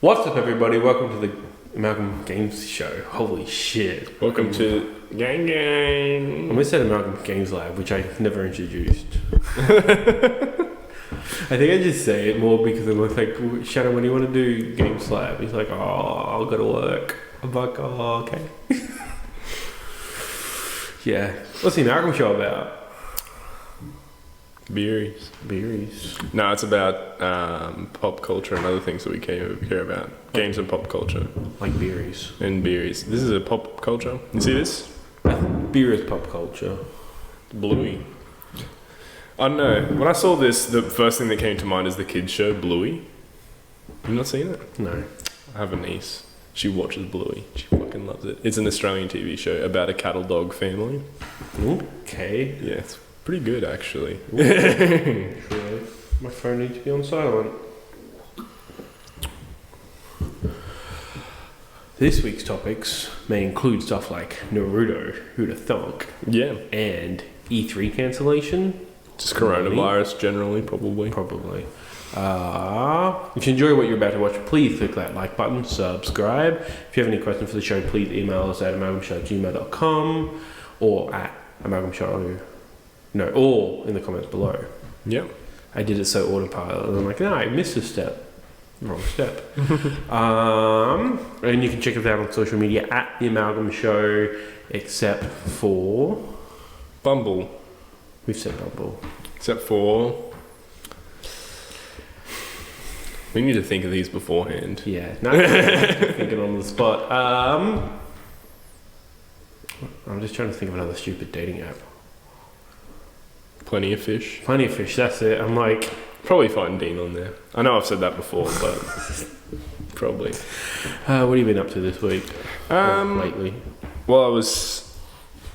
What's up, everybody? Welcome to the Amalgam Games Show. Holy shit. Welcome to Gang Gang. I almost said Amalgam Games Lab, which I never introduced. I think I just say it more because I'm like, Shannon, when do you want to do Games Lab? He's like, I'll go to work. I'm like, okay. Yeah. What's the Amalgam Show about? Beeries. No, it's about pop culture and other things that we care about. Games and pop culture. Like beeries. And beeries. This is a pop culture. You see this? Beer is pop culture. Bluey. I don't know. When I saw this, the first thing that came to mind is the kids show, Bluey. You've not seen it? No. I have a niece. She watches Bluey. She fucking loves it. It's an Australian TV show about a cattle dog family. Okay. Yeah, it's pretty good, actually. My phone needs to be on silent. This week's topics may include stuff like Naruto, who'd have thunk, Yeah. and E3 cancellation. Just coronavirus, generally, probably. If you enjoy what you're about to watch, please click that like button, subscribe. If you have any questions for the show, please email us at amalgamshow@gmail.com or at amalgamshow. No, or in the comments below. Yep. I did it so autopilot, and I'm like, no, I missed a step. Wrong step. And you can check us out on social media at The Amalgam Show, except for... Bumble. We've said Bumble. Except for... We need to think of these beforehand. Yeah. No, I'm thinking on the spot. I'm just trying to think of another stupid dating app. Plenty of Fish. Plenty of Fish, that's it. I'm like... Probably find Dean on there. I know I've said that before, but probably. What have you been up to this week? Lately? Well,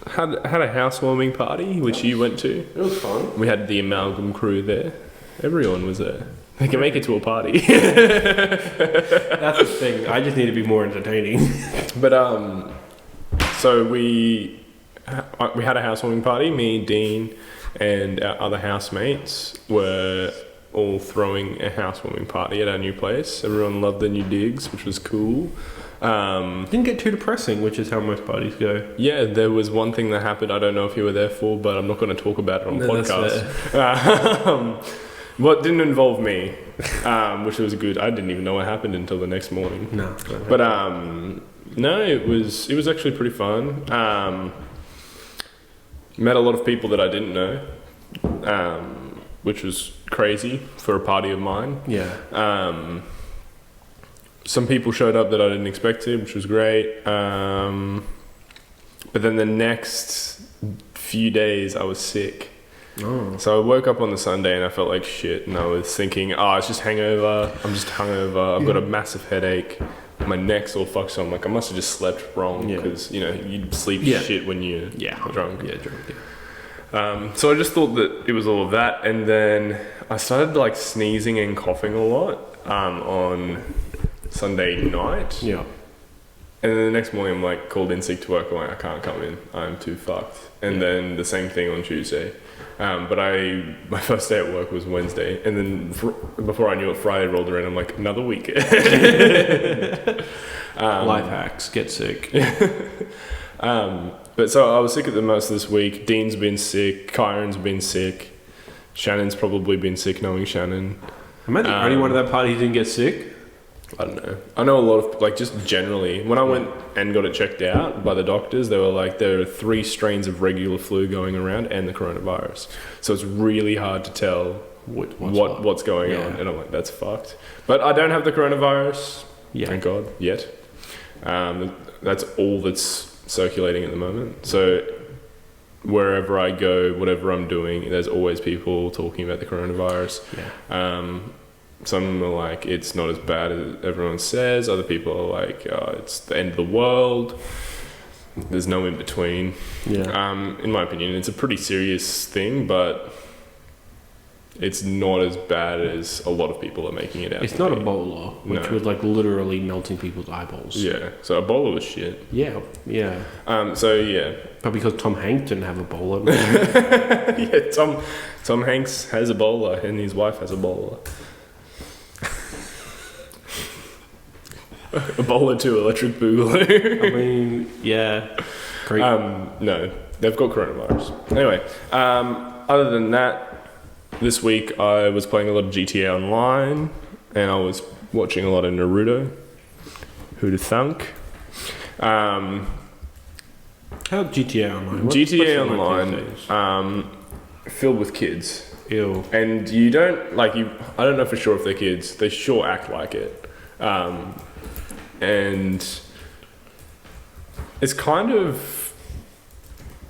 had a housewarming party, which you went to. It was fun. We had the Amalgam crew there. Everyone was there. They can make it to a party. That's the thing. I just need to be more entertaining. But, so we had a housewarming party. Me, Dean, and our other housemates were all throwing a housewarming party at our new place. Everyone loved the new digs, which was cool. Didn't get too depressing, which is how most parties go. Yeah, there was one thing that happened. I don't know if you were there for, but I'm not going to talk about it on the podcast. Well, it didn't involve me, which was good. I didn't even know what happened until the next morning. No. But no, it was actually pretty fun. Met a lot of people that I didn't know, which was crazy for a party of mine. Yeah. Some people showed up that I didn't expect to, which was great. But then the next few days I was sick. Oh. So I woke up on the Sunday and I felt like shit, and I was thinking, it's just hangover. I'm just hungover. I've got a massive headache. My neck's all fucked, so I'm like, I must have just slept wrong because you sleep shit when you're drunk. Yeah, drunk. Yeah. So I just thought that it was all of that, and then I started like sneezing and coughing a lot on Sunday night. Yeah. And then the next morning I'm like called in sick to work. I'm like, I can't come in. I'm too fucked. And then the same thing on Tuesday. But my first day at work was Wednesday, and then before I knew it, Friday rolled around. I'm like, another week. Life hacks, get sick. But so I was sick at the most this week. Dean's been sick. Kyron's been sick. Shannon's probably been sick, knowing Shannon. Am I the only one at that party who didn't get sick? I don't know. I know a lot of, like, just generally, when I went and got it checked out by the doctors, they were like, there are 3 strains of regular flu going around and the coronavirus. So it's really hard to tell what's going on. And I'm like, that's fucked. But I don't have the coronavirus. Yeah. Thank God. Yet. That's all that's circulating at the moment. So wherever I go, whatever I'm doing, there's always people talking about the coronavirus. Yeah. Some are like, it's not as bad as everyone says. Other people are like, it's the end of the world. There's no in between. Yeah. In my opinion, it's a pretty serious thing, but it's not as bad as a lot of people are making it out. It's not Ebola, which was like literally melting people's eyeballs. Yeah. So Ebola was shit. Yeah. So yeah. But because Tom Hanks didn't have Ebola. Yeah. Tom Hanks has Ebola, and his wife has Ebola. Ebola 2 electric boogaloo. I mean, yeah. Great. No, they've got coronavirus. Anyway, other than that, this week I was playing a lot of GTA Online, and I was watching a lot of Naruto. Who'd have thunk? How GTA Online? GTA what's Online, filled with kids. Ew. And you don't, like, I don't know for sure if they're kids. They sure act like it. And it's kind of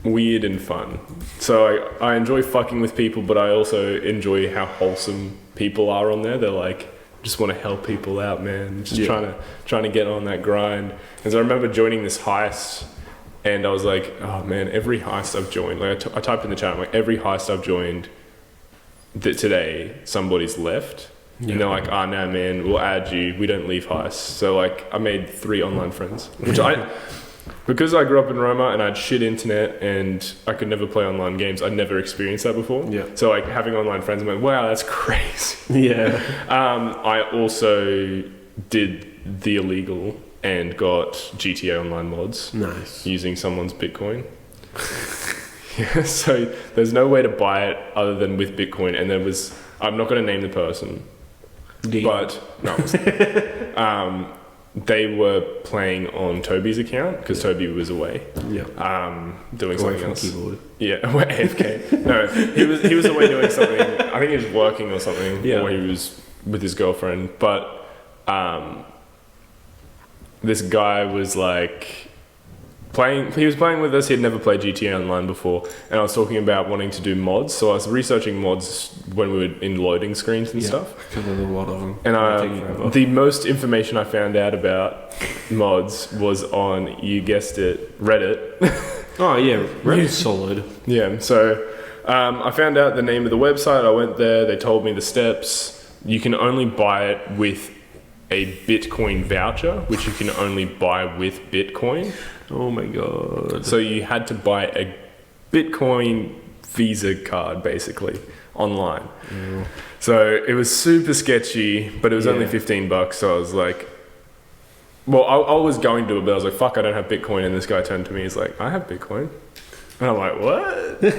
weird and fun. So I enjoy fucking with people, but I also enjoy how wholesome people are on there. They're like, just want to help people out, man. Just trying to get on that grind. And so I remember joining this heist, and I was like, oh man, every heist I've joined, like I typed in the chat, I'm like, every heist I've joined today, somebody's left. Yeah. And they're like, oh no man, we'll add you, we don't leave heists. So like I made 3 online friends, which because I grew up in Roma and I had shit internet and I could never play online games, I'd never experienced that before. Yeah. So like having online friends, I'm like, wow, that's crazy. Yeah. I also did the illegal and got GTA Online mods. Nice. Using someone's Bitcoin. Yeah, so there's no way to buy it other than with Bitcoin, and I'm not going to name the person, but no, they were playing on Toby's account because Toby was away. Yeah. Doing something else. Keyboard. Yeah, AFK. No, he was away doing something. I think he was working or something. Yeah. Or he was with his girlfriend. But this guy was like he was playing with us. He had never played GTA Online before, and I was talking about wanting to do mods. So I was researching mods when we were in loading screens and stuff. Because there's a lot of them. And the most information I found out about mods was on, you guessed it, Reddit. Oh yeah, Reddit's solid. Yeah. So I found out the name of the website. I went there. They told me the steps. You can only buy it with a Bitcoin voucher, which you can only buy with Bitcoin. Oh my god. So you had to buy a Bitcoin Visa card, basically, online. Mm. So it was super sketchy, but it was only $15. So I was like, well, I was going to it, but I was like, fuck, I don't have Bitcoin. And this guy turned to me, he's like, I have Bitcoin. And I'm like, what? you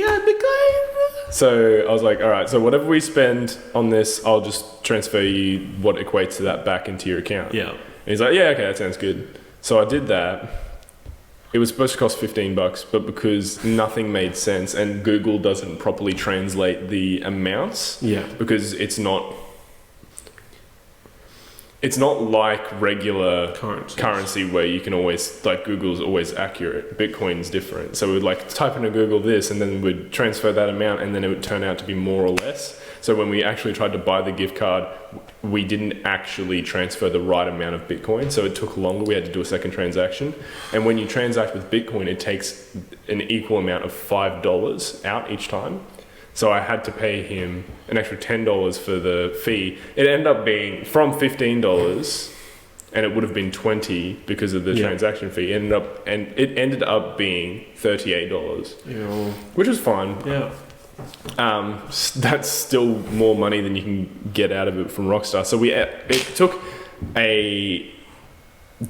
got Bitcoin? So I was like, all right, so whatever we spend on this, I'll just transfer you what equates to that back into your account. Yeah. And he's like, yeah, okay, that sounds good. So I did that. It was supposed to cost $15, but because nothing made sense and Google doesn't properly translate the amounts, because it's not like regular currency where you can always, like, Google's always accurate. Bitcoin's different. So we'd like type into Google this, and then we'd transfer that amount, and then it would turn out to be more or less. So when we actually tried to buy the gift card, we didn't actually transfer the right amount of Bitcoin. So it took longer. We had to do a second transaction. And when you transact with Bitcoin, it takes an equal amount of $5 out each time. So I had to pay him an extra $10 for the fee. It ended up being from $15, and it would have been $20 because of the transaction fee. It ended up being $38, which was fine. Yeah. That's still more money than you can get out of it from Rockstar. So it took a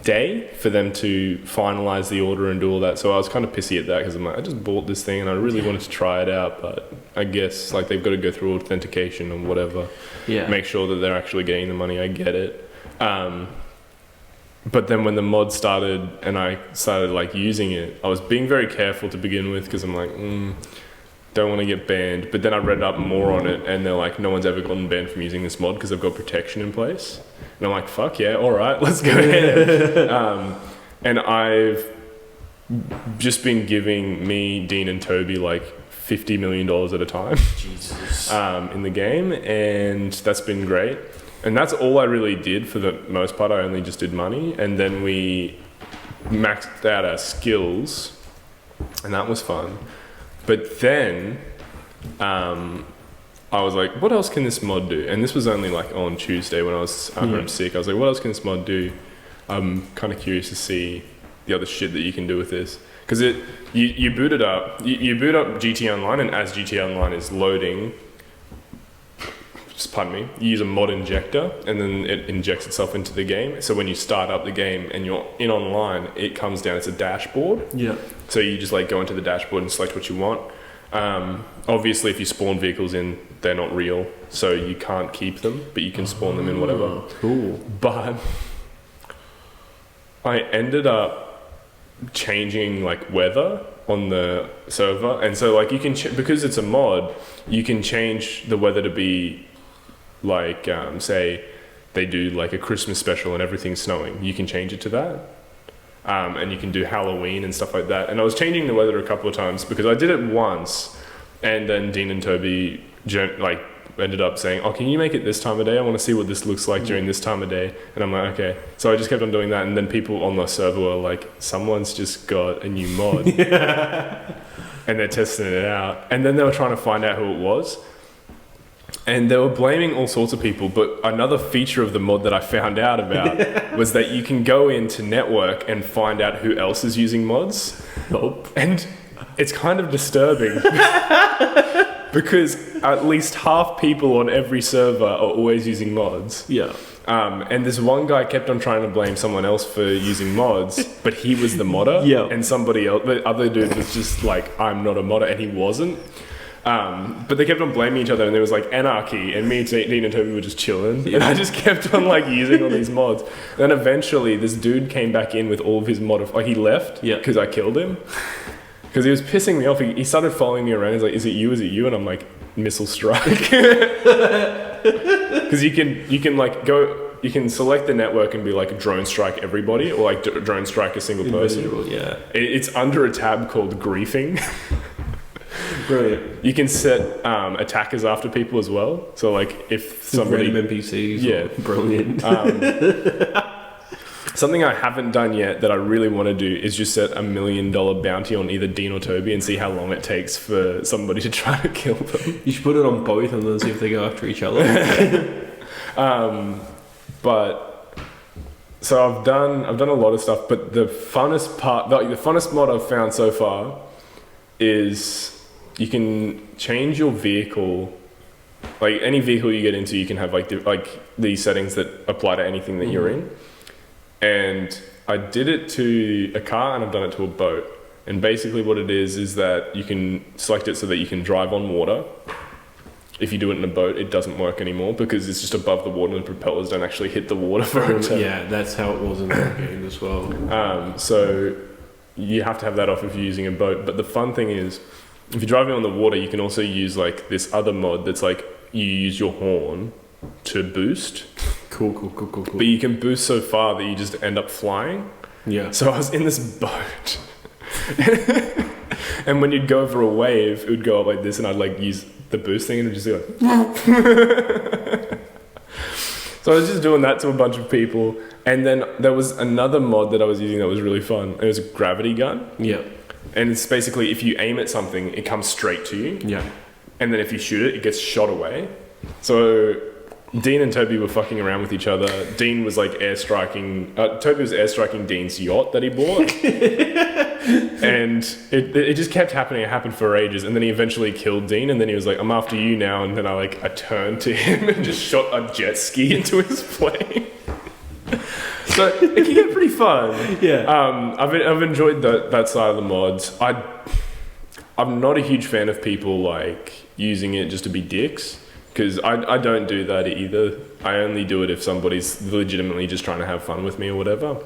day for them to finalize the order and do all that. So I was kind of pissy at that because I'm like, I just bought this thing and I really wanted to try it out, but I guess like they've got to go through authentication and whatever. Yeah. Make sure that they're actually getting the money. I get it. But then when the mod started and I started like using it, I was being very careful to begin with because I'm like, don't want to get banned. But then I read up more on it and they're like, no one's ever gotten banned from using this mod because they've got protection in place. And I'm like, fuck yeah, all right, let's go ahead. And I've just been giving me, Dean and Toby like $50 million at a time. Jesus. In the game, and that's been great. And that's all I really did for the most part. I only just did money, and then we maxed out our skills, and that was fun. But then I was like, what else can this mod do? And this was only like on Tuesday when I was home sick. I was like, what else can this mod do? I'm kind of curious to see the other shit that you can do with this. Because you boot it up, you boot up GTA Online, and as GTA Online is loading, pardon me, you use a mod injector, and then it injects itself into the game. So when you start up the game and you're in online, it comes down. It's a dashboard. Yeah. So you just like go into the dashboard and select what you want. Obviously, if you spawn vehicles in, they're not real, so you can't keep them, but you can spawn them in whatever. Cool. But I ended up changing like weather on the server, and so like you can because it's a mod, you can change the weather to be like say they do like a Christmas special and everything's snowing. You can change it to that. And you can do Halloween and stuff like that. And I was changing the weather a couple of times because I did it once, and then Dean and Toby like ended up saying, "Oh, can you make it this time of day? I want to see what this looks like during this time of day." And I'm like, "Okay." So I just kept on doing that, and then people on the server were like, "Someone's just got a new mod," and they're testing it out. And then they were trying to find out who it was. And they were blaming all sorts of people, but another feature of the mod that I found out about was that you can go into network and find out who else is using mods. Nope. And it's kind of disturbing because at least half people on every server are always using mods. Yeah. And this one guy kept on trying to blame someone else for using mods, but he was the modder. Yeah. And somebody else, the other dude was just like, "I'm not a modder," and he wasn't. But they kept on blaming each other, and there was like anarchy, and me, Dean and Toby were just chilling, and I just kept on like using all these mods. Then eventually this dude came back in with all of his he left because I killed him because he was pissing me off. He started following me around. He's like, "Is it you? Is it you?" And I'm like, "Missile strike." Because you can like go, you can select the network and be like drone strike everybody, or like drone strike a single person. Yeah. It's under a tab called griefing. Brilliant. You can set attackers after people as well. So like if somebody random NPCs. Yeah. Brilliant. Something I haven't done yet that I really want to do is just set $1 million bounty on either Dean or Toby and see how long it takes for somebody to try to kill them. You should put it on both and then see if they go after each other. But so I've done a lot of stuff, but the funnest part, the funnest mod I've found so far is you can change your vehicle. Like any vehicle you get into, you can have like these settings that apply to anything that you're in. And I did it to a car and I've done it to a boat. And basically what it is that you can select it so that you can drive on water. If you do it in a boat, it doesn't work anymore because it's just above the water and the propellers don't actually hit the water for it to... Yeah, that's how it was in that game as well. So you have to have that off if you're using a boat. But the fun thing is, if you're driving on the water, you can also use like this other mod that's like you use your horn to boost. Cool. But you can boost so far that you just end up flying. Yeah. So I was in this boat. And when you'd go over a wave, it would go up like this and I'd like use the boost thing and it would just go like... So I was just doing that to a bunch of people. And then there was another mod that I was using that was really fun. It was a gravity gun. Yeah. And it's basically if you aim at something, it comes straight to you. Yeah. And then if you shoot it, it gets shot away. So Dean and Toby were fucking around with each other. Dean was like Toby was airstriking Dean's yacht that he bought. And it just kept happening. It happened for ages. And then he eventually killed Dean. And then he was like, "I'm after you now." And then I turned to him and just shot a jet ski into his plane. So it can get pretty fun. Yeah. I've enjoyed that side of the mods. I'm not a huge fan of people like using it just to be dicks. Because I don't do that either. I only do it if somebody's legitimately just trying to have fun with me or whatever.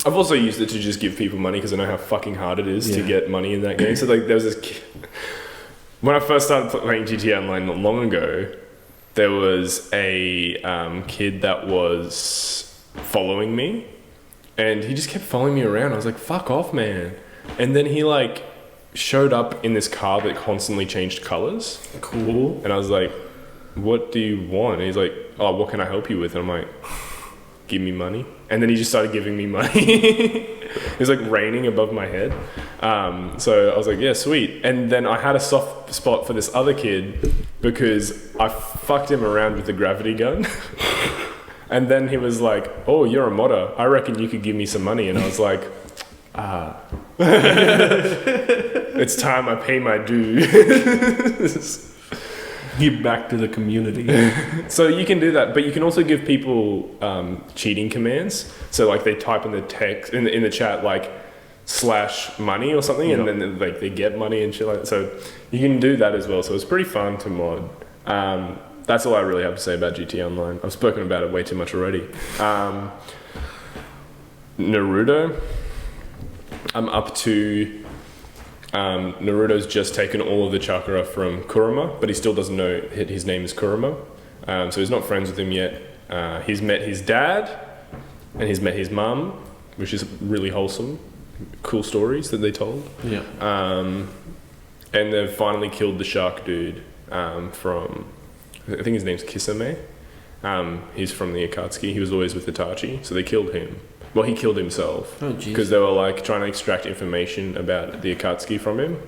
I've also used it to just give people money because I know how fucking hard it is to get money in that game. So like there was this kid, when I first started playing GTA Online not long ago, there was a kid that was following me and he just kept following me around. I was like, "Fuck off, man." And then he like showed up in this car that constantly changed colors. Cool. And I was like, "What do you want?" And he's like, "Oh, what can I help you with?" And I'm like, "Give me money." And then he just started giving me money. It was like raining above my head. So I was like, "Yeah, sweet." And then I had a soft spot for this other kid because I fucked him around with the gravity gun. And then he was like, "Oh, you're a modder. I reckon you could give me some money." And I was like, "It's time I pay my dues." Give back to the community. So you can do that, but you can also give people cheating commands. So like they type in the text in the chat like /money or something, and then like they get money and shit like that. So you can do that as well. So it's pretty fun to mod. That's all I really have to say about GTA Online. I've spoken about it way too much already. Naruto. I'm up to. Naruto's just taken all of the chakra from Kurama, but he still doesn't know his name is Kurama. So he's not friends with him yet. He's met his dad, and he's met his mum, which is really wholesome. Cool stories that they told. Yeah. And they've finally killed the shark dude from, I think his name's Kisame. He's from the Akatsuki. He was always with Itachi, so they killed him. Well, he killed himself because they were like trying to extract information about the Akatsuki from him,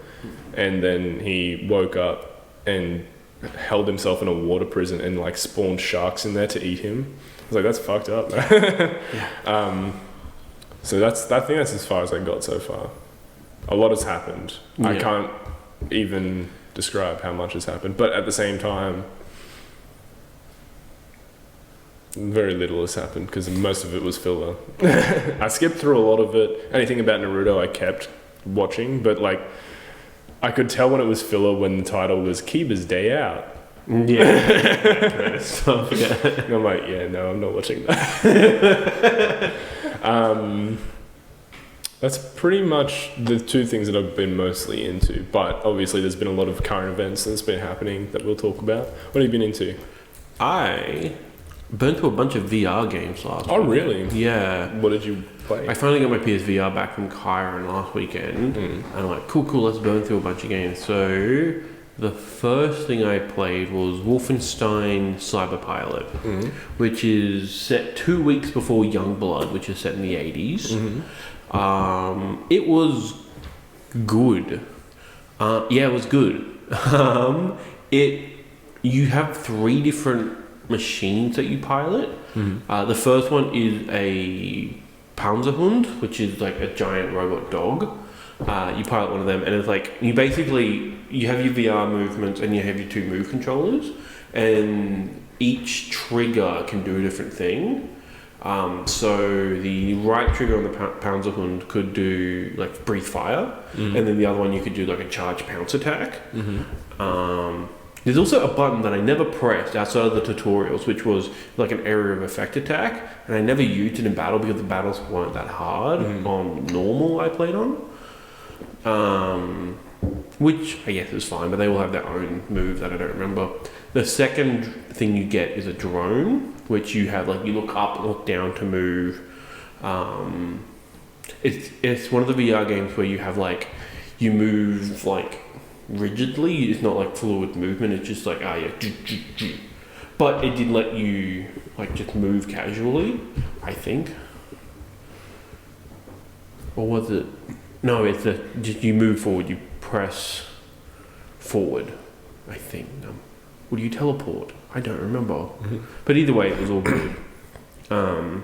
and then he woke up and held himself in a water prison and like spawned sharks in there to eat him. I was like, that's fucked up. Yeah. So I think that's as far as I got so far. A lot has happened. Yeah. I can't even describe how much has happened, but at the same time, very little has happened because most of it was filler. I skipped through a lot of it. Anything about Naruto I kept watching, but like I could tell when it was filler when the title was Kiba's Day Out. Yeah, that kind of stuff. Yeah. And I'm like, yeah, no, I'm not watching that. That's pretty much the two things that I've been mostly into. But obviously there's been a lot of current events that's been happening that we'll talk about. What have you been into? I burnt through a bunch of VR games last week. Really? Yeah. What did you play? I finally got my PSVR back from Kyron last weekend. And I'm like, cool, let's burn through a bunch of games. So the first thing I played was Wolfenstein Cyberpilot, which is set 2 weeks before Youngblood, which is set in the 80s. It was good. Yeah, it was good. You have 3 different machines that you pilot. The first one is a Panzerhund, which is like a giant robot dog. You pilot one of them, and it's like you have your VR movements and you have your 2 move controllers, and each trigger can do a different thing. So the right trigger on the Panzerhund could do like breathe fire, and then the other one you could do like a charge pounce attack. There's also a button that I never pressed outside of the tutorials, which was like an area of effect attack, and I never used it in battle because the battles weren't that hard on normal I played on. Which I guess is fine, but they all have their own move that I don't remember. The second thing you get is a drone, which you have like you look up and look down to move. It's one of the VR games where you have like you move like rigidly. It's not like fluid movement. It's just like but it did let you like just move casually, I think. Or was it? No, it's just you move forward. You press forward, I think. Would you teleport? I don't remember. But either way, it was all good. So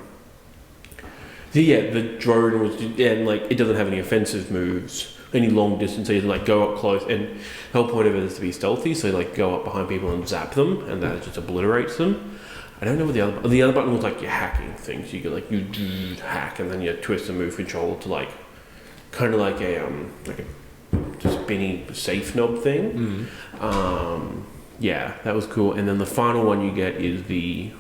yeah, the drone was, and like it doesn't have any offensive moves, any long distance. So you like go up close, and the whole point of it is to be stealthy. So you like go up behind people and zap them, and that just obliterates them. I don't know what the other button was like. You're hacking things. You could like you hack, and then you twist the move control to like kind of like a spinny safe knob thing. Yeah, that was cool. And then the final one you get is the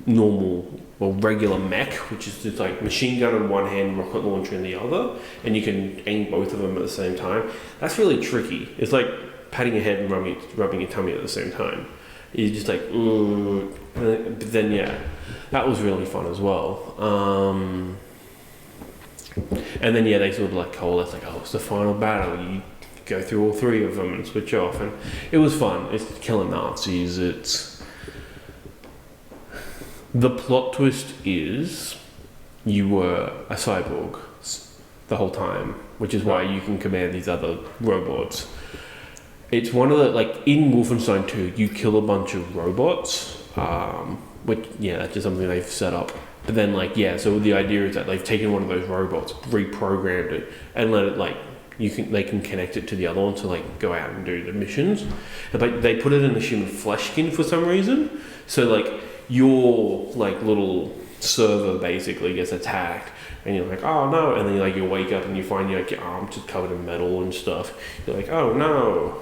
normal or regular mech, which is just like machine gun in one hand, rocket launcher in the other, and you can aim both of them at the same time. That's really tricky. It's like patting your head and rubbing your tummy at the same time. You're just like, ooh. But then yeah, that was really fun as well. And then yeah, they sort of like coalesce, like, oh, it's the final battle. You go through all 3 of them and switch off, and it was fun. It's killing Nazis. The plot twist is you were a cyborg the whole time, which is why you can command these other robots. It's one of the, like, in Wolfenstein 2, you kill a bunch of robots, which, yeah, that's just something they've set up. But then, like, yeah, so the idea is that they've taken one of those robots, reprogrammed it, and let it, like, they can connect it to the other one to like go out and do the missions. And, like they put it in a human flesh skin for some reason. So like your like little server basically gets attacked, and you're like, oh no, and then like you wake up and you find like your arm just covered in metal and stuff. You're like, oh no.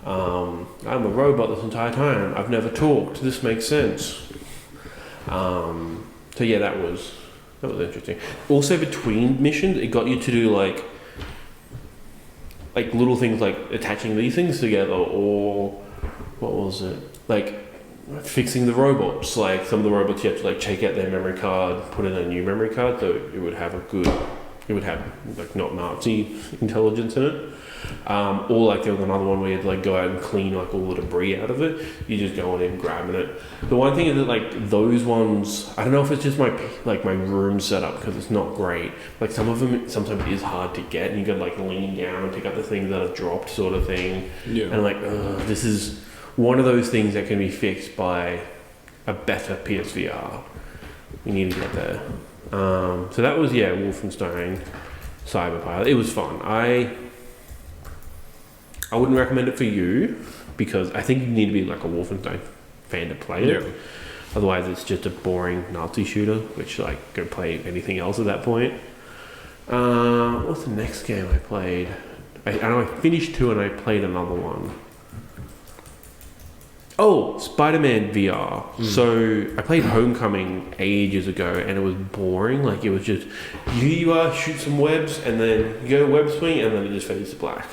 I'm a robot this entire time. I've never talked. This makes sense. So yeah, that was interesting. Also, between missions, it got you to do like little things like attaching these things together, or what was it? Like fixing the robots. Like some of the robots, you have to like take out their memory card, put in a new memory card, so it would have like not Nazi intelligence in it. Or like there was another one where you had to like go out and clean like all the debris out of it. You just go on in grabbing it. The one thing is that like those ones, I don't know if it's just my room setup because it's not great. Like some of them sometimes it is hard to get, and you gotta like lean down and pick up the things that have dropped, sort of thing. Yeah. And like this is one of those things that can be fixed by a better PSVR. You need to get there. So that was Wolfenstein Cyberpilot. It was fun. I wouldn't recommend it for you because I think you need to be like a Wolfenstein fan to play it. Yeah. Otherwise, it's just a boring Nazi shooter, which like go play anything else at that point. What's the next game I played? I know I finished 2 and I played another one. Oh, Spider-Man VR. So I played Homecoming ages ago and it was boring. Like it was just you shoot some webs and then you go web swing and then it just fades to black.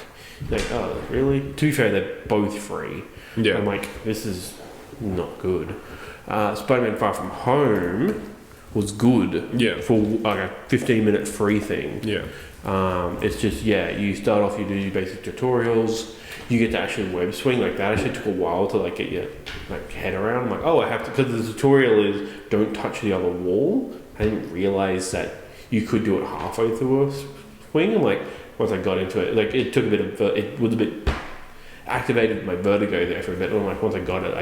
Like, oh, really? To be fair, they're both free. Yeah. I'm like, this is not good. Spider-Man Far From Home was good. Yeah. For like a 15-minute free thing. Yeah. It's just, you start off, you do your basic tutorials, you get to actually web swing. Like that actually took a while to like get your like head around. I'm like, oh, I have to, because the tutorial is don't touch the other wall. I didn't realize that you could do it halfway through a swing. I'm like, once I got into it, like it took a bit of, it was a bit activated my vertigo there for a bit. And I'm like, once I got it.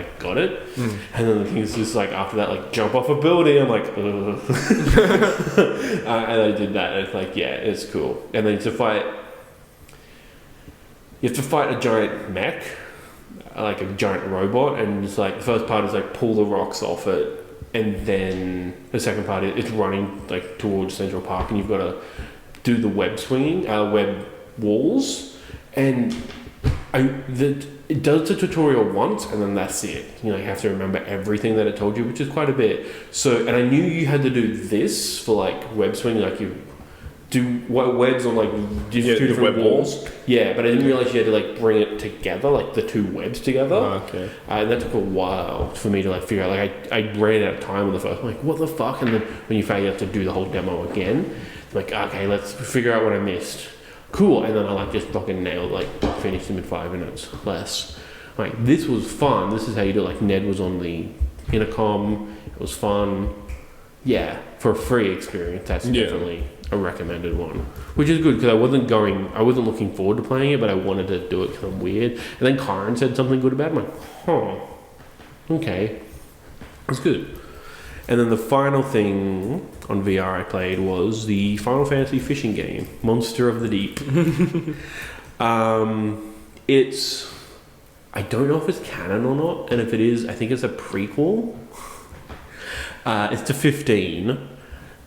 And then the thing is just like after that, like jump off a building. I'm like, and I did that. And it's like, it's cool. And then you have to fight a giant mech, like a giant robot. And it's like the first part is like pull the rocks off it, and then the second part is it's running like towards Central Park, and you've got to do the web swinging, web walls, and it does the tutorial once, and then that's it. You have to remember everything that it told you, which is quite a bit. So, and I knew you had to do this for like web swinging, like you do webs on like two different walls. Yeah, but I didn't realize you had to like bring it together, like the two webs together. Oh, okay. And that took a while for me to like figure out. Like I ran out of time on the first. I'm like, what the fuck? And then when you fail, you have to do the whole demo again. Like, okay, let's figure out what I missed. Cool. And then I like just fucking nailed, like finished them in 5 minutes less. Like, this was fun. This is how you do it. Like, Ned was on the intercom. It was fun. Yeah, for a free experience, that's definitely a recommended one. Which is good because I wasn't looking forward to playing it, but I wanted to do it because I'm weird. And then Kyron said something good about it. I'm like, okay. It's good. And then the final thing on VR I played was the Final Fantasy fishing game, Monster of the Deep. I don't know if it's canon or not, and if it is, I think it's a prequel. It's to 15,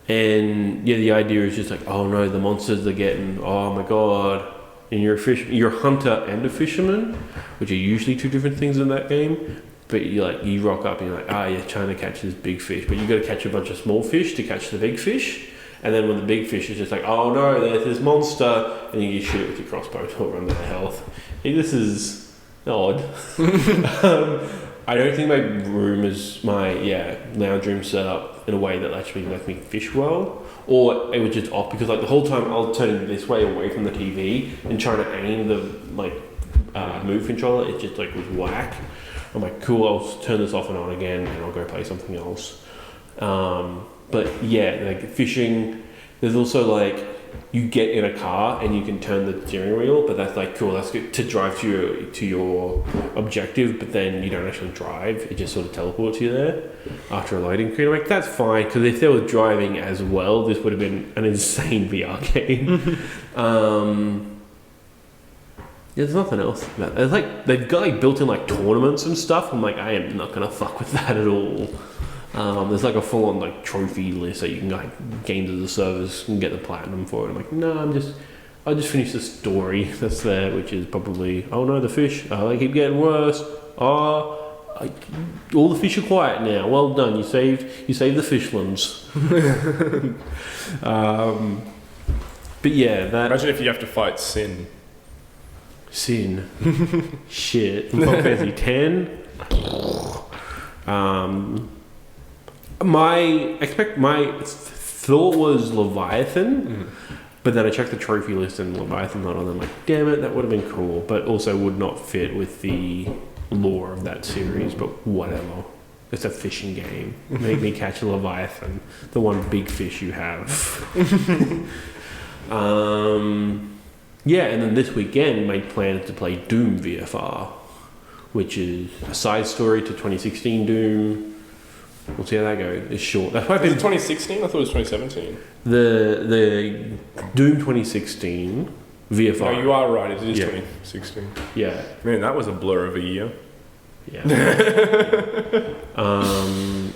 and the idea is just like, oh no, the monsters are getting, oh my god, and you're a hunter and a fisherman, which are usually two different things in that game. But you rock up and you're like, you're trying to catch this big fish, but you got to catch a bunch of small fish to catch the big fish. And then when the big fish is just like, oh no, there's this monster, and you shoot it with your crossbow to run their health. This is odd. I don't think my room is my lounge room set up in a way that actually lets me fish well, or it was just off because like the whole time I'll turn it this way away from the TV and trying to aim the move controller, it just like was whack. I'm like, cool, I'll turn this off and on again and I'll go play something else. But like fishing, there's also like, you get in a car and you can turn the steering wheel, but that's like, cool, that's good to drive to your objective, but then you don't actually drive, it just sort of teleports you there after a loading screen. I'm like, that's fine, because if there was driving as well, this would have been an insane VR game. there's nothing else. There's like they've got like built-in like tournaments and stuff. I'm like, I am not gonna fuck with that at all. There's like a full-on like trophy list that you can like games as a service and get the platinum for it. I'm like, no, I'll just finish the story that's there, which is probably, oh no, the fish, oh, they keep getting worse. Oh, all the fish are quiet now. Well done, you saved the fishlands. But yeah, that. Imagine if you have to fight Sin. Shit. Final Fantasy 10. My thought was Leviathan, but then I checked the trophy list and Leviathan not on them. Like, damn it, that would have been cool, but also would not fit with the lore of that series. But whatever, it's a fishing game. Make me catch a Leviathan, the one big fish you have. Yeah, and then this weekend my plan is to play Doom VFR, which is a side story to 2016 Doom. We'll see how that goes. It's short. That's why Is it 2016? I thought it was 2017. The Doom 2016 VFR. No, you are right. It is Yeah. 2016. Yeah. Man, that was a blur of a year. Yeah.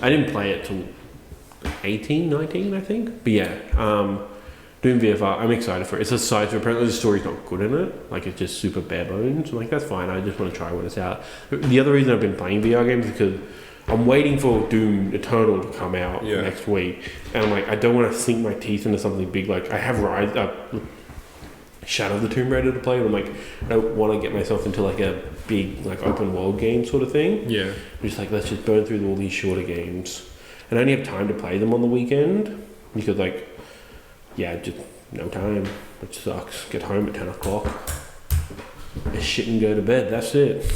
I didn't play it till 18, 19, I think. But yeah, Doom VFR, I'm excited for it. It's a side story. Apparently the story's not good in it. Like, it's just super bare bones. I'm like, that's fine. I just want to try when it's out. The other reason I've been playing VR games is because I'm waiting for Doom Eternal to come out next week. And I'm like, I don't want to sink my teeth into something big. Like, I have Shadow of the Tomb Raider to play. And I'm like, I don't want to get myself into like a big like open world game sort of thing. Yeah. I'm just like, let's just burn through all these shorter games. And I only have time to play them on the weekend. Because like, yeah, just no time, which sucks. Get home at 10 o'clock, shit and go to bed, that's it.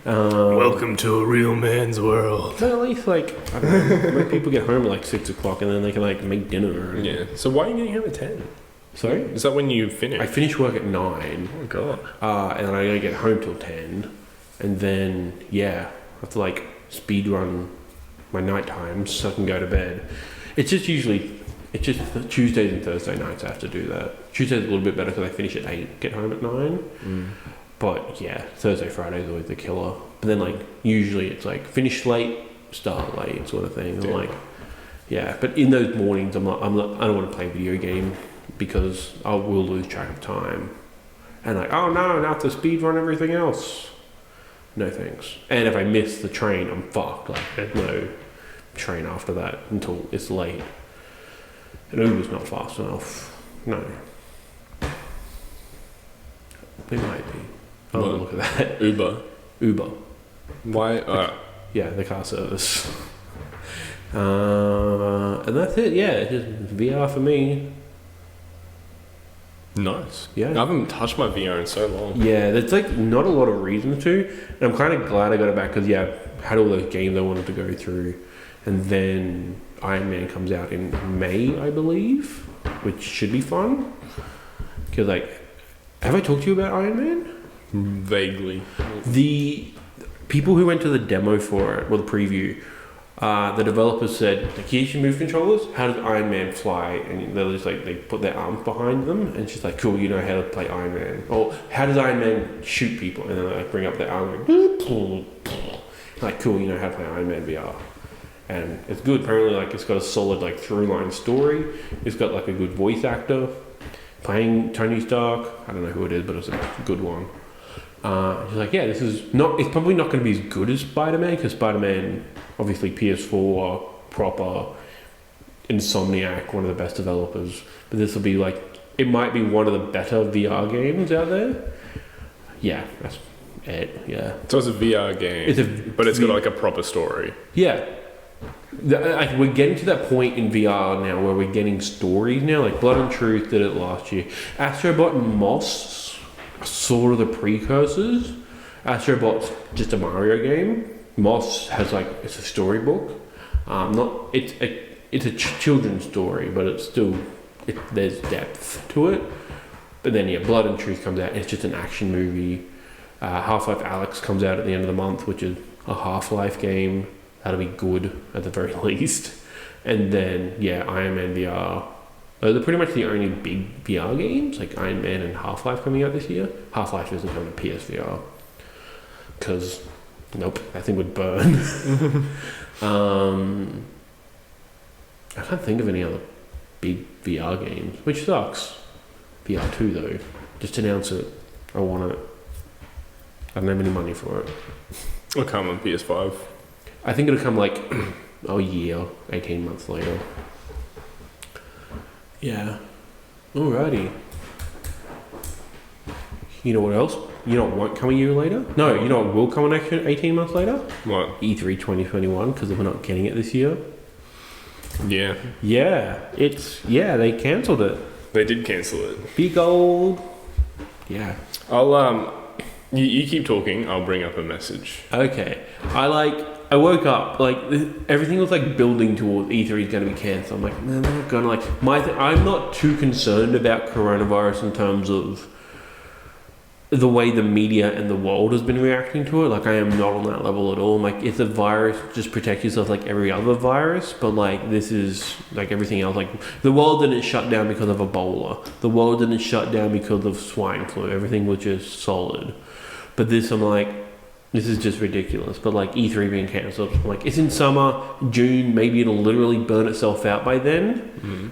Welcome to a real man's world. But at least like, I don't know, most people get home at like 6 o'clock and then they can like make dinner. And, Yeah. So why are you getting home at 10? Sorry? Is that when you finish? I finish work at 9. Oh god. And I don't get home till 10. And then, yeah, I have to like speed run my night times so I can go to bed. It's just Tuesdays and Thursday nights I have to do that. Tuesday's a little bit better because I finish at 8, get home at 9. But yeah, Thursday, Friday is always the killer. But then like, usually it's like finish late, start late sort of thing. I'm like, yeah. But in those mornings, I don't want to play a video game because I will lose track of time. And like, oh no, now I have to speed run everything else. No thanks. And if I miss the train, I'm fucked. Like, there's no train after that until it's late. And Uber's not fast enough. No. They might be. I'll have a look at that. Uber. Why? Yeah, the car service. And that's it. Yeah, it's just VR for me. Nice. Yeah. I haven't touched my VR in so long. Yeah, there's like not a lot of reason to. And I'm kind of glad I got it back because, yeah, I had all those games I wanted to go through. And then Iron Man comes out in May, I believe, which should be fun. Because, like, have I talked to you about Iron Man? Vaguely. The people who went to the demo for it, well, the preview, the developers said, like, here's your move controllers. How does Iron Man fly? And they're just like, they put their arms behind them, and she's like, cool, you know how to play Iron Man. Or how does Iron Man shoot people? And then they like bring up their arm, like, cool, you know how to play Iron Man VR. And it's good. Apparently, like, it's got a solid like through line story. It's got like a good voice actor playing Tony Stark. I don't know who it is, but it's a good one. She's like, yeah, this is not. It's probably not going to be as good as Spider-Man because Spider-Man, obviously PS4 proper, Insomniac, one of the best developers. But this will be like, it might be one of the better VR games out there. Yeah, that's it. Yeah. So it's a VR game, but it's got like a proper story. Yeah. We're getting to that point in VR now where we're getting stories now. Like Blood and Truth did it last year. Astrobot and Moss are sort of the precursors. Astrobot's just a Mario game. Moss has like, it's a storybook. It's a children's story, but it's still there's depth to it. But then yeah, Blood and Truth comes out. And it's just an action movie. Half-Life Alyx comes out at the end of the month, which is a Half-Life game. That'll be good at the very least. And then, yeah, Iron Man VR Those are pretty much the only big VR games, like Iron Man and Half-Life coming out this year. Half-Life isn't coming to PSVR. Because, nope, that thing would burn. I can't think of any other big VR games, which sucks. VR 2 though. Just announce it. I want it. I don't have any money for it. It'll come on PS5. I think it'll come like a year, 18 months later. Yeah. Alrighty. You know what else? You know what won't come a year later? No, you know what will come an extra 18 months later? What? E3 2021, because we're not getting it this year. Yeah. Yeah, they cancelled it. They did cancel it. Big old... Yeah. I'll, you keep talking, I'll bring up a message. Okay. I woke up, like, everything was, like, building towards E3 is going to be cancelled. I'm like, no, they're not going to, like... I'm not too concerned about coronavirus in terms of the way the media and the world has been reacting to it. Like, I am not on that level at all. I'm like, it's a virus, just protect yourself like every other virus. But, like, this is, like, everything else. Like, the world didn't shut down because of Ebola. The world didn't shut down because of swine flu. Everything was just solid. But this, I'm like, this is just ridiculous. But, like, E3 being cancelled, I'm like, it's in summer, June, maybe it'll literally burn itself out by then. Mm-hmm.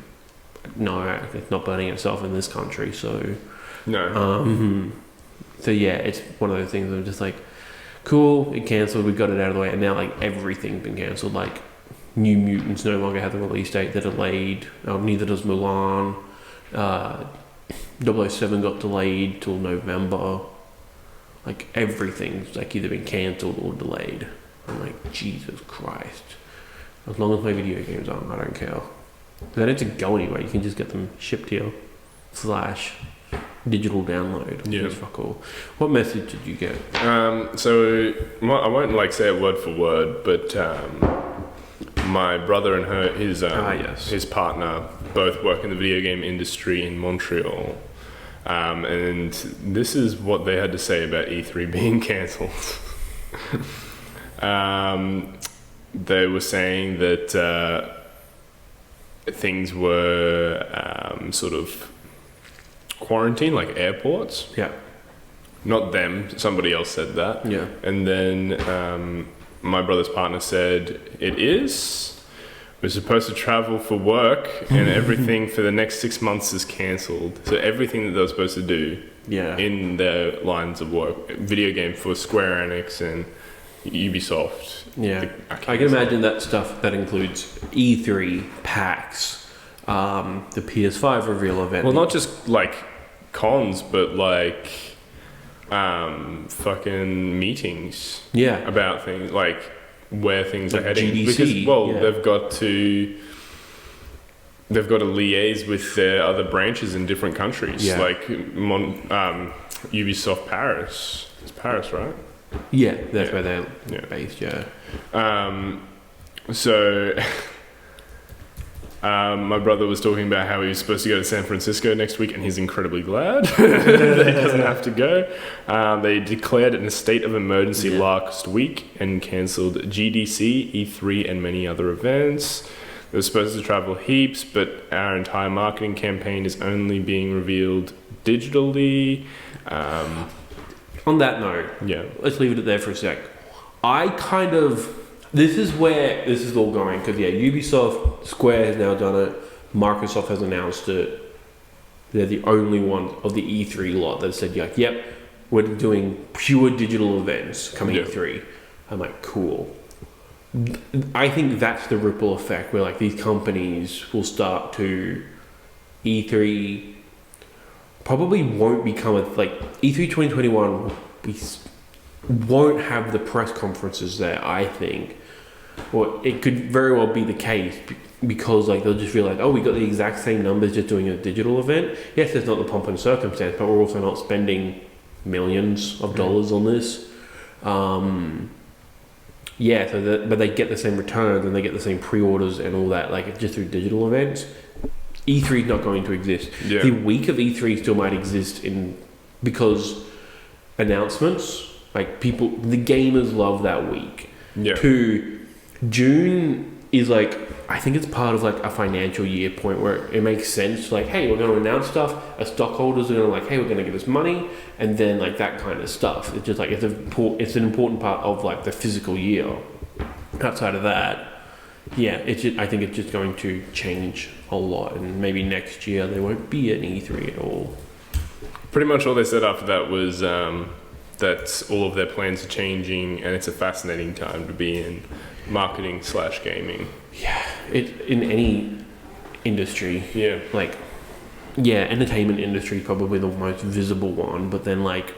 No, it's not burning itself in this country, so... No. So yeah, it's one of those things that I'm just like, cool, it cancelled, we got it out of the way, and now like everything's been cancelled. Like New Mutants no longer have the release date, they're delayed. Neither does Mulan. 007 got delayed till November. Like everything's like either been cancelled or delayed. I'm like, Jesus Christ. As long as my video games on, I don't care. They don't have to go anywhere, you can just get them shipped here. / digital download. Yeah. Fuck all. What message did you get? So I won't like say it word for word, but my brother and his partner both work in the video game industry in Montreal, and this is what they had to say about E3 being cancelled. They were saying that things were sort of quarantine, like airports. Yeah. Not them, somebody else said that. Yeah. And then my brother's partner said, it is. We're supposed to travel for work and everything for the next 6 months is cancelled. So everything that they were supposed to do in their lines of work, video game for Square Enix and Ubisoft. Yeah. I can imagine that stuff that includes E3, PAX, the PS5 reveal event. Well, not just like cons, but like fucking meetings. Yeah. About things like where things like are heading. GDC, because they've got to liaise with their other branches in different countries. Yeah. Like Ubisoft Paris. It's Paris, right? Yeah, that's where they're based. Yeah. So. My brother was talking about how he was supposed to go to San Francisco next week, and he's incredibly glad that he doesn't have to go. They declared a state of emergency last week and cancelled GDC, E3, and many other events. They were supposed to travel heaps, but our entire marketing campaign is only being revealed digitally. On that note, let's leave it there for a sec. This is where this is all going, because Ubisoft, Square has now done it, Microsoft has announced it. They're the only one of the E3 lot that said, yep, we're doing pure digital events coming E3. I'm like, cool. I think that's the ripple effect where like these companies will start to E3 probably won't become E3 2021 won't have the press conferences there, I think. Or it could very well be the case because like they'll just realize, we got the exact same numbers just doing a digital event. Yes, there's not the pomp and circumstance, but we're also not spending millions of dollars on this. But they get the same returns and they get the same pre-orders and all that, like just through digital events. E3 is not going to exist. Yeah. The week of E3 still might exist because announcements, like the gamers love that week. Yeah. June is like I think it's part of like a financial year point where it makes sense. Like, hey, we're going to announce stuff. Our stockholders are going to like, hey, we're going to give us money, and then like that kind of stuff. It's just like it's an important part of like the physical year. Outside of that, yeah, I think it's just going to change a lot, and maybe next year there won't be an E3 at all. Pretty much all they said after that was that all of their plans are changing, and it's a fascinating time to be in marketing/gaming. Yeah, in any industry. Yeah. Like, yeah, entertainment industry is probably the most visible one, but then like,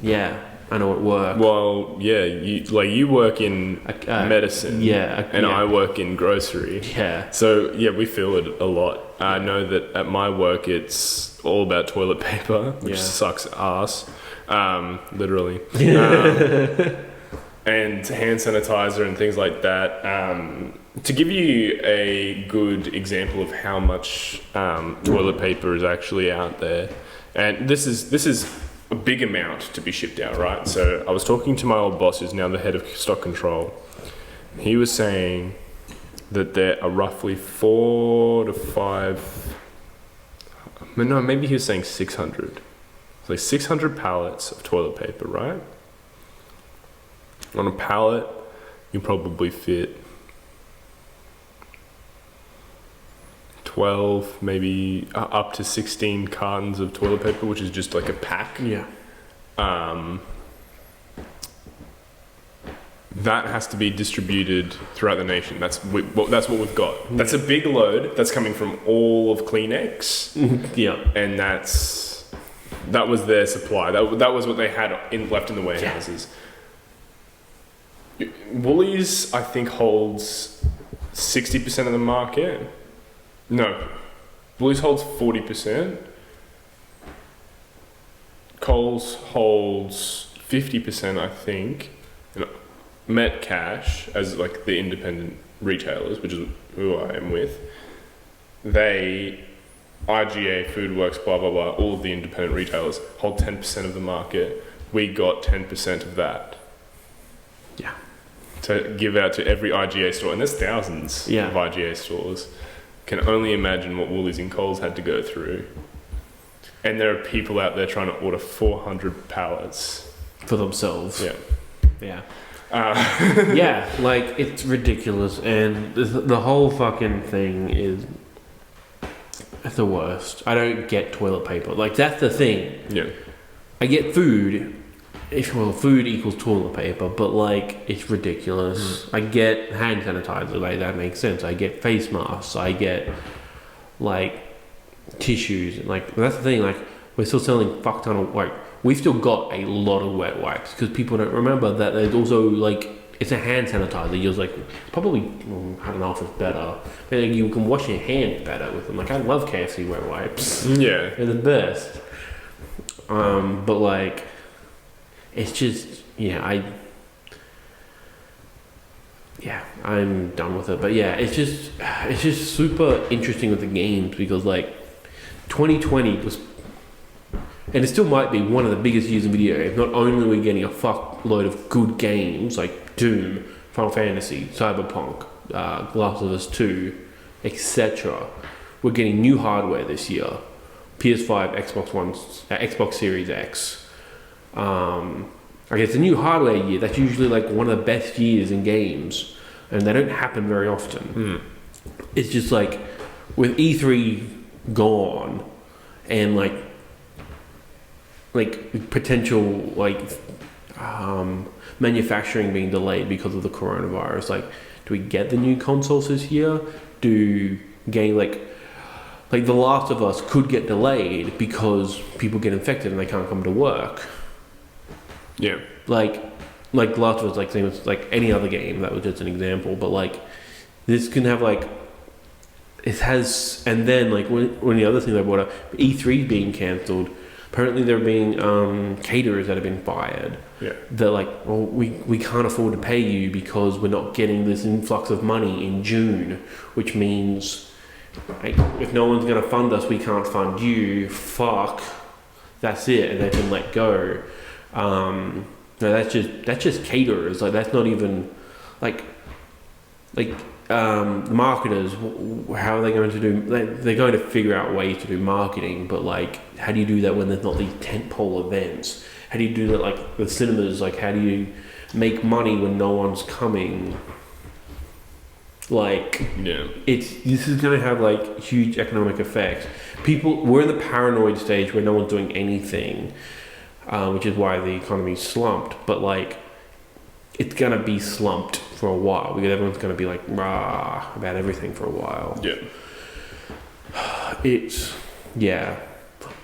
yeah, I know it works. Well, yeah, you work in medicine, and I work in grocery. Yeah. So yeah, we feel it a lot. I know that at my work, it's all about toilet paper, which sucks ass, literally, and hand sanitizer and things like that. To give you a good example of how much toilet paper is actually out there, and this is a big amount to be shipped out, right? So I was talking to my old boss, who's now the head of stock control. He was saying that there are roughly 4 to 5. No, maybe he was saying 600. So like 600 pallets of toilet paper, right? On a pallet, you probably fit 12, maybe up to 16 cartons of toilet paper, which is just like a pack. Yeah. That has to be distributed throughout the nation. That's what we've got. That's a big load that's coming from all of Kleenex. Yeah. And that was their supply. That was what they had left in the warehouses. Yeah. Woolies, I think, holds 60% of the market. No, Woolies holds 40%. Coles holds 50%, I think. And Metcash, as like the independent retailers, which is who I am with, IGA, Foodworks, blah blah blah, all of the independent retailers hold 10% of the market. We got 10% of that. Yeah. To give out to every IGA store, and there's thousands of IGA stores. Can only imagine what Woolies and Coles had to go through. And there are people out there trying to order 400 pallets. For themselves. Yeah. Yeah. Yeah, like, it's ridiculous. And the whole fucking thing is the worst. I don't get toilet paper. Like, that's the thing. Yeah. I get food. Food equals toilet paper, but like it's ridiculous. I get hand sanitizer, like that makes sense. I get face masks. I get like tissues. Like that's the thing. Like we're still selling fuck ton of like we've still got a lot of wet wipes because people don't remember that there's also like it's a hand sanitizer. You're like probably I don't know if it's better, but like, you can wash your hands better with them. Like I love KFC wet wipes. Yeah, they're the best. But like. It's just, I'm done with it. But yeah, it's just super interesting with the games because like 2020 was, and it still might be one of the biggest years in video games. Not only are we getting a fuckload of good games like Doom, Final Fantasy, Cyberpunk, Last of Us 2, etc. We're getting new hardware this year. PS5, Xbox One, Xbox Series X. It's a new hardware year. That's usually like one of the best years in games, and they don't happen very often. It's just like with E3 gone, and like potential manufacturing being delayed because of the coronavirus. Like, do we get the new consoles this year? Do game like The Last of Us could get delayed because people get infected and they can't come to work. Yeah. Like Last of Us, like same as like any other game. That was just an example, but like this can have like it has, and then like one of the other things I brought up, E3 being cancelled. Apparently, there being caterers that have been fired. Yeah. They're like, well, we can't afford to pay you because we're not getting this influx of money in June, which means like, if no one's going to fund us, we can't fund you. Fuck, that's it, and they've been let go. No, that's just caterers. Like that's not even like the marketers, how are they going to do? They're going to figure out ways to do marketing, but like, how do you do that when there's not these tentpole events? How do you do that, like the cinemas? Like, how do you make money when no one's coming? Like, this is going to have like huge economic effects. We're in the paranoid stage where no one's doing anything, which is why the economy's slumped. But like, it's going to be slumped for a while because everyone's going to be like rah about everything for a while.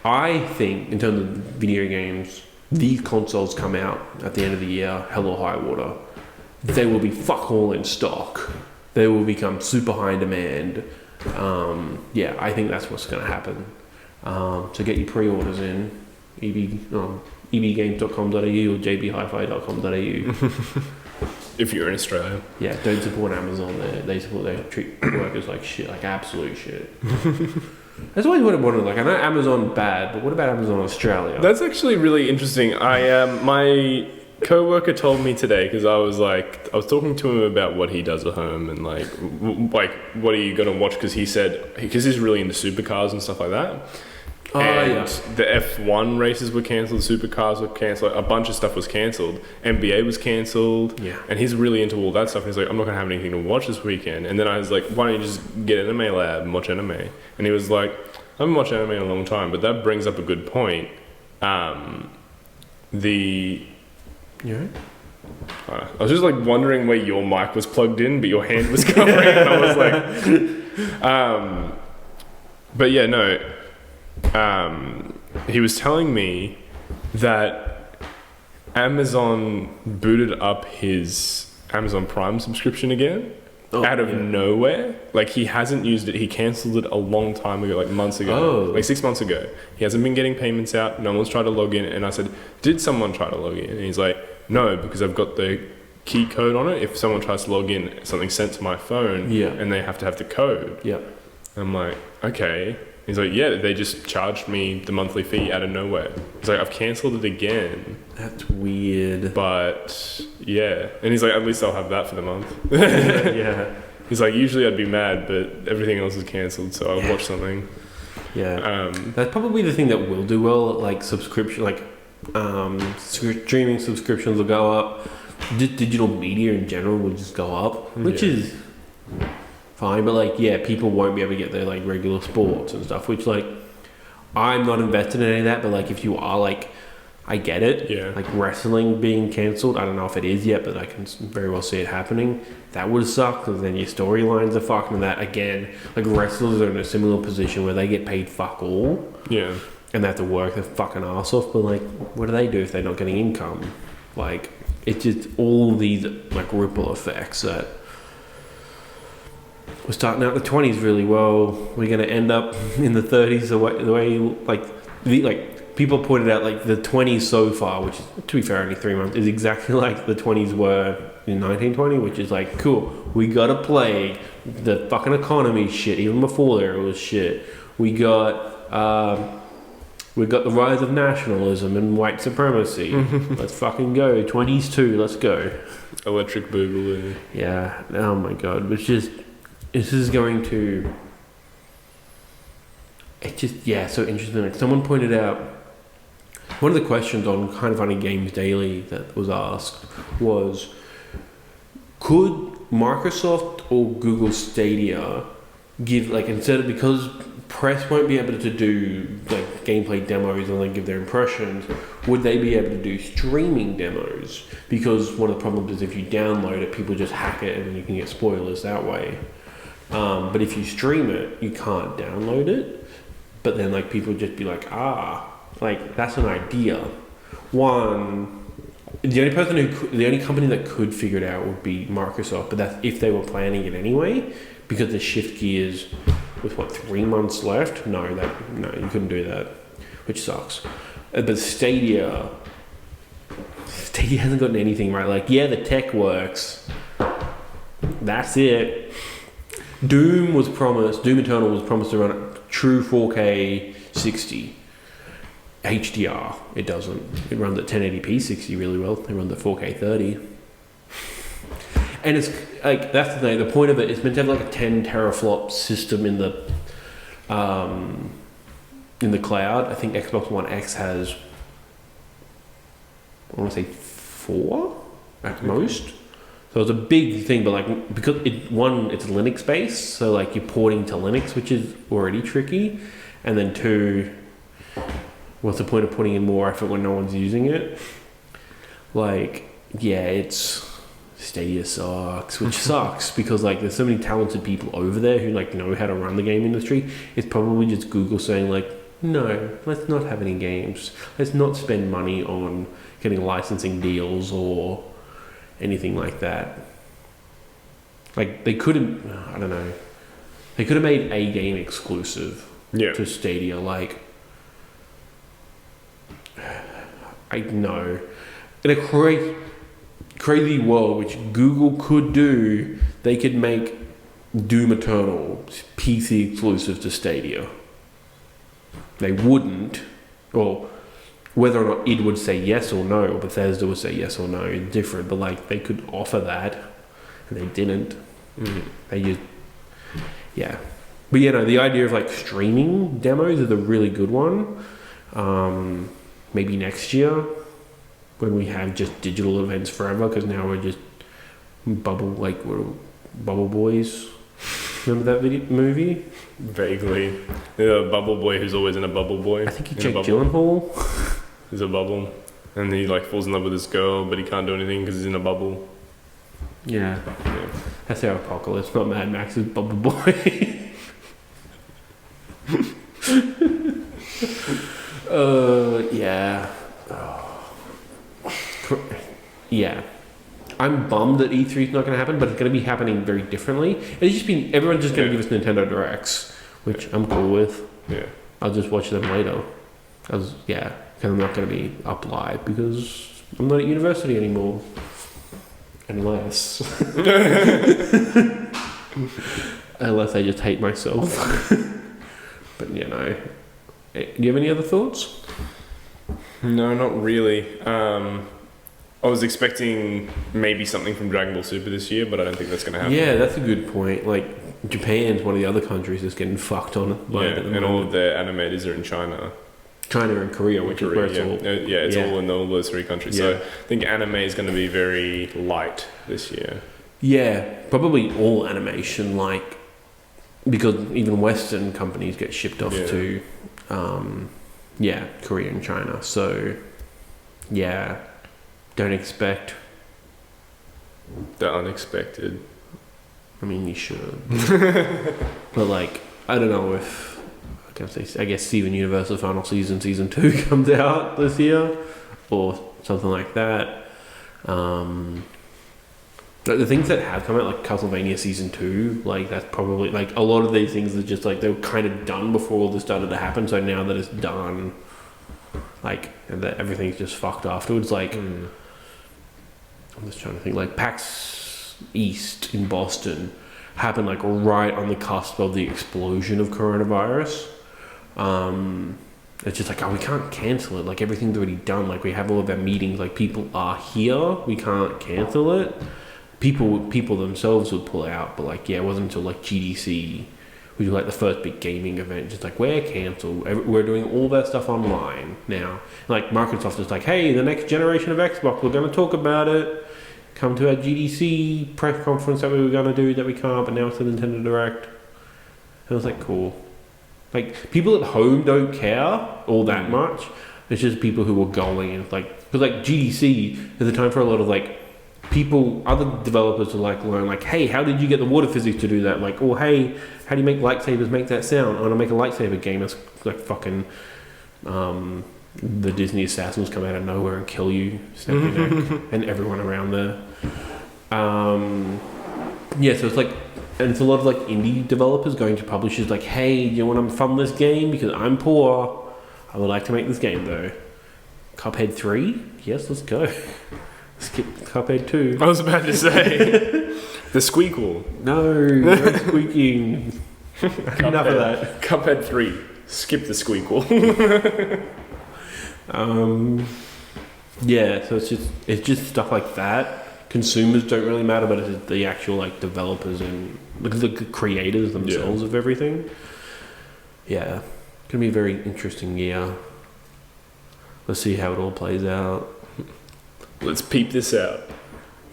I think in terms of video games, these consoles come out at the end of the year, hell or high water. They will be fuck all in stock. They will become super high in demand. I think that's what's going to happen. So get your pre-orders in, ebgames.com.au or jbhifi.com.au. If you're in Australia. Yeah, don't support Amazon. They support their treat workers like shit, like absolute shit. That's always what I wanted. Like, I know Amazon bad, but what about Amazon Australia? That's actually really interesting. my co-worker told me today, because I was talking to him about what he does at home and like what are you going to watch, because he said, because he's really into supercars and stuff like that. The F1 races were cancelled, supercars were cancelled, a bunch of stuff was cancelled, NBA was cancelled, and he's really into all that stuff. And he's like, I'm not going to have anything to watch this weekend. And then I was like, why don't you just get Anime Lab and watch anime? And he was like, I haven't watched anime in a long time, but that brings up a good point. I was just like wondering where your mic was plugged in, but your hand was covering it, and I was like, but yeah, no. He was telling me that Amazon booted up his Amazon Prime subscription again out of nowhere. Like, he hasn't used it. He cancelled it a long time ago, like months ago, like 6 months ago. He hasn't been getting payments out. No one's tried to log in. And I said, did someone try to log in? And he's like, no, because I've got the key code on it. If someone tries to log in, something's sent to my phone and they have to have the code. I'm like, okay. He's like, yeah, they just charged me the monthly fee out of nowhere. He's like, I've cancelled it again. That's weird. But, yeah. And he's like, at least I'll have that for the month. Yeah. He's like, usually I'd be mad, but everything else is cancelled, so I'll watch something. Yeah. That's probably the thing that will do well, like subscription, like streaming subscriptions will go up. Digital media in general will just go up, which is fine, but like, people won't be able to get their like regular sports and stuff, which like, I'm not invested in any of that, but like, if you are, like, I get it. Like wrestling being cancelled, I don't know if it is yet, but I can very well see it happening. That would suck, because then your storylines are fucked, and that again, like, wrestlers are in a similar position where they get paid fuck all. And they have to work their fucking ass off, but like, what do they do if they're not getting income? Like, it's just all these like ripple effects that we're starting out the 20s really well. We're going to end up in the 30s the way like people pointed out, like the 20s so far, which is, to be fair, only 3 months, is exactly like the 20s were in 1920, which is like, cool, we got a plague, the fucking economy shit, even before there it was shit. We got the rise of nationalism and white supremacy. Let's fucking go. 20s too, let's go. Electric Boogaloo. Yeah, oh my god, it's just, this is going to, it's just, so interesting. Like, someone pointed out, one of the questions on Kind of Funny Games Daily that was asked was, could Microsoft or Google Stadia give, like, instead of, because press won't be able to do like gameplay demos and then give their impressions, would they be able to do streaming demos? Because one of the problems is if you download it, people just hack it and then you can get spoilers that way. But if you stream it, you can't download it. But then like people just be like, like that's an idea. The only company that could figure it out would be Microsoft, but that's if they were planning it anyway, because the shift gears with 3 months left. No, you couldn't do that, which sucks. But Stadia hasn't gotten anything right. Like, the tech works. That's it. Doom Eternal was promised to run at true 4K 60 HDR. It doesn't. It runs at 1080p 60 really well. It runs at 4K 30. And it's like that's the thing. The point of it is meant to have like a 10 teraflop system in the cloud. I think Xbox One X has, I want to say 4 at most. So it's a big thing, but like because it's Linux based, so like you're porting to Linux, which is already tricky, and then 2, what's the point of putting in more effort when no one's using it? Like, yeah, it's Stadia sucks, which sucks because like there's so many talented people over there who like know how to run the game industry. It's probably just Google saying like, no, let's not have any games. Let's not spend money on getting licensing deals or anything like that. Like they could have, I don't know. They could have made a game exclusive to Stadia. Like, I know. In a crazy world, which Google could do, they could make Doom Eternal PC exclusive to Stadia. They wouldn't, or whether or not id would say yes or no, or Bethesda would say yes or no, it's different. But like they could offer that, and they didn't. They just, yeah. But you know, the idea of like streaming demos is a really good one. Maybe next year, when we have just digital events forever, because now we're just Bubble Boys. Remember that movie? Vaguely. The bubble boy who's always in a bubble boy. I think he Jake Gyllenhaal. He's a bubble. And he like falls in love with this girl, but he can't do anything because he's in a bubble. Yeah. That's our Apocalypse, not Mad Max's Bubble Boy. Yeah. Yeah. I'm bummed that E3 is not going to happen, but it's going to be happening very differently. It's just been, everyone's just going to give us Nintendo Directs, which I'm cool with. Yeah. I'll just watch them later. Because I'm not going to be up live because I'm not at university anymore. Unless I just hate myself. But you know, do you have any other thoughts? No, not really. I was expecting maybe something from Dragon Ball Super this year, but I don't think that's going to happen. Yeah, that's a good point. Like Japan's one of the other countries that's getting fucked on it. And all of their animators are in China. China and Korea, which is where it's all... It's all in all those 3 countries. So I think anime is going to be very light this year. Yeah, probably all animation, like... Because even Western companies get shipped off to... Korea and China. So, yeah, don't expect... The unexpected. I mean, you should. But, like, I don't know if... I guess Steven Universe Final Season 2 comes out this year, or something like that. The things that have come out, like Castlevania Season 2, like that's probably like a lot of these things are just like they were kind of done before all this started to happen. So now that it's done, like and that everything's just fucked afterwards. Like I'm just trying to think. Like PAX East in Boston happened like right on the cusp of the explosion of coronavirus. It's just like, we can't cancel it. Like everything's already done. Like we have all of our meetings. Like people are here. We can't cancel it. People themselves would pull out. But like, it wasn't until like GDC, which was like the first big gaming event. Just like, we're cancelled. We're doing all that stuff online now. Like Microsoft is like, hey, the next generation of Xbox, we're going to talk about it. Come to our GDC press conference that we were going to do that we can't, but now it's the Nintendo Direct. And I was like, cool. Like, people at home don't care all that much. It's just people who are going. And like, because like GDC is a time for a lot of like people, other developers to like learn like, hey, how did you get the water physics to do that? Like, oh, hey, how do you make lightsabers make that sound? I want to make a lightsaber game that's like fucking the Disney assassins come out of nowhere and kill you, snap your neck, and everyone around there. So it's like, and it's a lot of like indie developers going to publishers like, hey, do you want to fund this game? Because I'm poor. I would like to make this game though. Cuphead 3? Yes, let's go. Skip Cuphead 2. I was about to say the squeakle. No squeaking. Enough of that. Cuphead 3. Skip the squeakle. So it's just stuff like that consumers don't really matter, but it's the actual like developers and the creators themselves of everything. Yeah, gonna be a very interesting year. Let's see how it all plays out. Let's peep this out.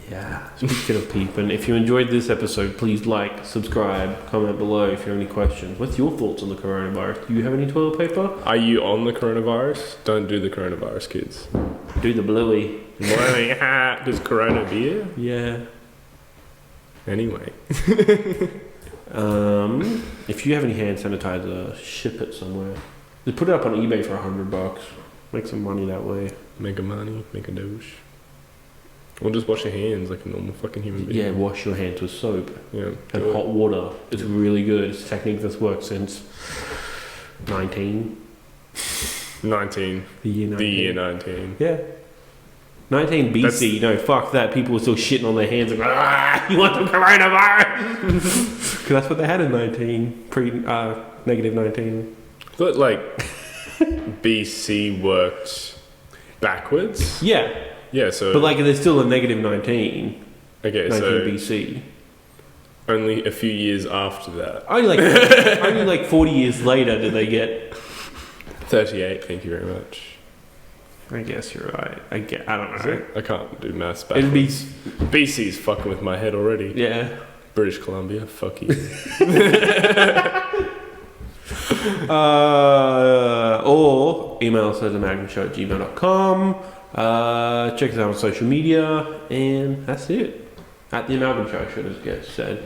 Yeah, speaking of peeping, if you enjoyed this episode, please like, subscribe, comment below if you have any questions. What's your thoughts on the coronavirus? Do you have any toilet paper? Are you on the coronavirus? Don't do the coronavirus, kids. Do the bluey. Bluey, does Corona beer? Yeah. Anyway. If you have any hand sanitizer, ship it somewhere. Just put it up on eBay for $100. Make some money that way. Make a money, make a douche. Or just wash your hands like a normal fucking human being. Yeah, wash your hands with soap Yeah. and hot water. It's really good. It's a technique that's worked since 19. 19. The year 19. The year 19. Yeah. 19 BC. No, fuck that. People were still shitting on their hands and going, you want the coronavirus? Because that's what they had in 19. Negative 19. But like BC worked backwards. Yeah. Yeah, so But like there's still a negative 19. okay, 19 so BC. only a few years after that. Only like 40 years later did they get. 38. Thank you very much. I guess you're right. I don't Is know. it? I can't do maths It'd backwards. be BC's fucking with my head already. yeah. British Columbia, fuck you. Or email us at amalgamshow@gmail.com. Check us out on social media, and that's it. At the Amalgam Show, should have get said.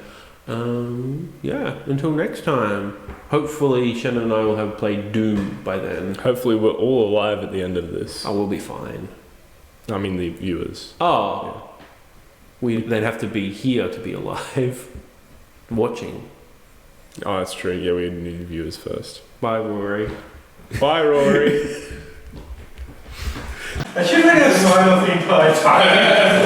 Yeah. Until next time. Hopefully, Shannon and I will have played Doom by then. Hopefully we're all alive at the end of this. I will be fine. I mean the viewers. Oh. They'd have to be here to be alive. Watching. Oh, that's true. Yeah, we need viewers first. Bye, Rory. Bye, Rory. I should have been a sign off the entire time.